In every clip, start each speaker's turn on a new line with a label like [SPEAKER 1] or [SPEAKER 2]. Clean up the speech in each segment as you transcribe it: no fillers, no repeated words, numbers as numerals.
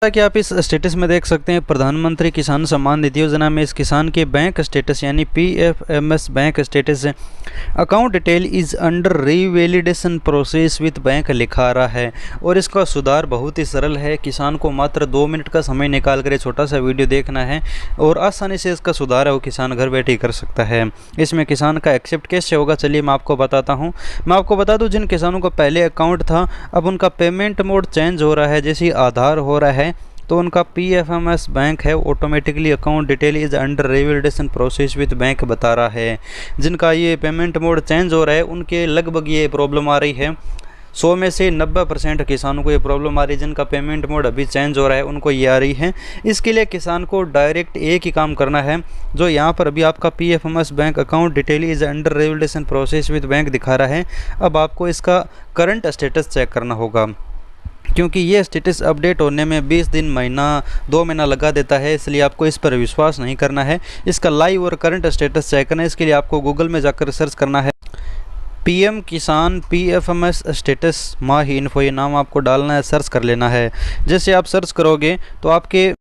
[SPEAKER 1] जैसा कि आप इस स्टेटस में देख सकते हैं, प्रधानमंत्री किसान सम्मान निधि योजना में इस किसान के बैंक स्टेटस यानी PFMS bank status account detail is under revalidation process with bank लिखा आ रहा है। और इसका सुधार बहुत ही सरल है। किसान को मात्र 2 मिनट का समय निकाल कर छोटा सा वीडियो देखना है और आसानी से इसका सुधार है वो किसान घर बैठे ही कर सकता है। इसमें किसान का एक्सेप्ट कैसे होगा, चलिए मैं आपको बताता हूँ। मैं आपको बता दूँ, जिन किसानों को पहले अकाउंट था अब उनका पेमेंट मोड चेंज हो रहा है। जैसे आधार हो रहा है तो उनका PFMS बैंक है automatically account detail is under revalidation process with bank बता रहा है। जिनका ये पेमेंट मोड चेंज हो रहा है उनके लगभग ये प्रॉब्लम आ रही है। 100 में से 90% किसानों को ये प्रॉब्लम आ रही है। जिनका पेमेंट मोड अभी चेंज हो रहा है उनको ये आ रही है। इसके लिए किसान को डायरेक्ट एक ही काम करना है, जो यहाँ पर अभी आपका PFMS bank account detail is under revalidation process with bank दिखा रहा है। अब आपको इसका करंट स्टेटस चेक करना होगा, क्योंकि ये स्टेटस अपडेट होने में 20 दिन, महीना, 2 महीना लगा देता है। इसलिए आपको इस पर विश्वास नहीं करना है। इसका लाइव और करंट स्टेटस चेक करना है। इसके लिए आपको गूगल में जाकर सर्च करना है PM किसान PFMS स्टेटस माही इन्फो, ये नाम आपको डालना है, सर्च कर लेना है। जैसे आप सर्च करोगे तो आपके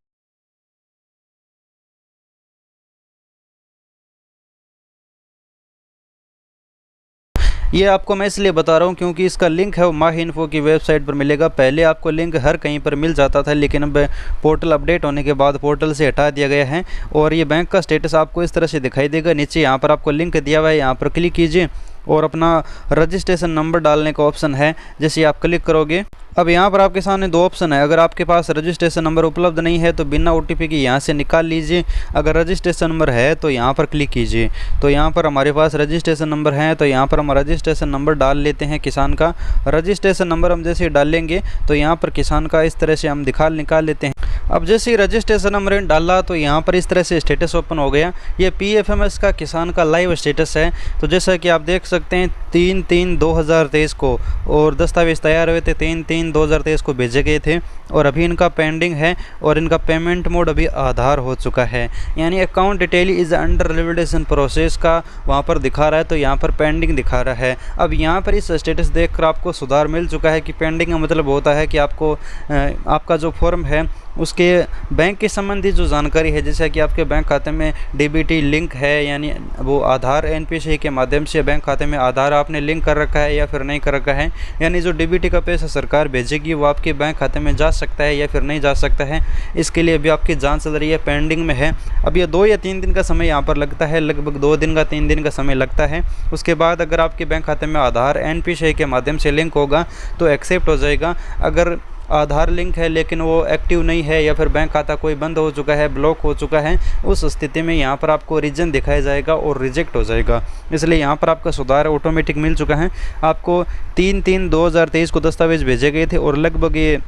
[SPEAKER 1] ये आपको मैं इसलिए बता रहा हूँ क्योंकि इसका लिंक है वो माही इन्फो की वेबसाइट पर मिलेगा। पहले आपको लिंक हर कहीं पर मिल जाता था, लेकिन अब पोर्टल अपडेट होने के बाद पोर्टल से हटा दिया गया है। और ये बैंक का स्टेटस आपको इस तरह से दिखाई देगा। नीचे यहाँ पर आपको लिंक दिया हुआ है, यहाँ पर क्लिक कीजिए और अपना रजिस्ट्रेशन नंबर डालने का ऑप्शन है। जैसे आप क्लिक करोगे, अब यहाँ पर आपके सामने 2 ऑप्शन है। अगर आपके पास रजिस्ट्रेशन नंबर उपलब्ध नहीं है तो बिना OTP के यहाँ से निकाल लीजिए। अगर रजिस्ट्रेशन नंबर है तो यहाँ पर क्लिक कीजिए। तो यहाँ पर हमारे पास रजिस्ट्रेशन नंबर है, तो यहाँ पर हम रजिस्ट्रेशन नंबर डाल लेते हैं। किसान का रजिस्ट्रेशन नंबर हम जैसे डालेंगे तो यहाँ पर किसान का इस तरह से हम निकाल लेते हैं। अब जैसे ही रजिस्ट्रेशन नंबर डाला तो यहाँ पर इस तरह से स्टेटस ओपन हो गया। ये PFMS का किसान का लाइव स्टेटस है। तो जैसा कि आप देख सकते हैं 3/3/2023 को और दस्तावेज़ तैयार हुए थे 3/3/2023 को भेजे गए थे और अभी इनका पेंडिंग है और इनका पेमेंट मोड अभी आधार हो चुका है। यानी account detail is under revalidation process का वहाँ पर दिखा रहा है, तो यहाँ पर पेंडिंग दिखा रहा है। अब यहाँ पर इस स्टेटस देखकर आपको सुधार मिल चुका है कि पेंडिंग का मतलब होता है कि आपको आपका जो फॉर्म है उसके बैंक के संबंधी जो जानकारी है, जैसे कि आपके बैंक खाते में DBT लिंक है, यानी वो आधार NPCI के माध्यम से बैंक खाते में आधार आपने लिंक कर रखा है या फिर नहीं कर रखा है। यानी जो DBT का पैसा सरकार भेजेगी वो आपके बैंक खाते में जा सकता है या फिर नहीं जा सकता है। इसके लिए अभी आपकी जांच चल रही है, पेंडिंग में है। अब ये 2 या 3 दिन का समय यहाँ पर लगता है, लगभग 2 दिन का 3 दिन का समय लगता है। उसके बाद अगर आपके बैंक खाते में आधार NPCI के माध्यम से लिंक होगा तो एक्सेप्ट हो जाएगा। अगर आधार लिंक है लेकिन वो एक्टिव नहीं है या फिर बैंक खाता कोई बंद हो चुका है, ब्लॉक हो चुका है, उस स्थिति में यहाँ पर आपको रीजन दिखाया जाएगा और रिजेक्ट हो जाएगा। इसलिए यहाँ पर आपका सुधार ऑटोमेटिक मिल चुका है। आपको 3/3/2023 को दस्तावेज भेजे गए थे और लगभग ये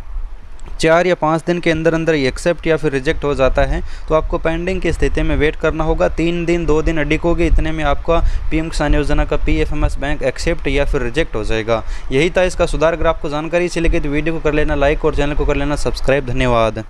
[SPEAKER 1] 4 या 5 दिन के अंदर अंदर ये एक्सेप्ट या फिर रिजेक्ट हो जाता है। तो आपको पेंडिंग की स्थिति में वेट करना होगा। 3 दिन 2 दिन अडिकोगे, इतने में आपका PM किसान योजना का PFMS बैंक एक्सेप्ट या फिर रिजेक्ट हो जाएगा। यही था इसका सुधार। अगर आपको जानकारी अच्छी लगी तो वीडियो को कर लेना लाइक और चैनल को कर लेना सब्सक्राइब। धन्यवाद।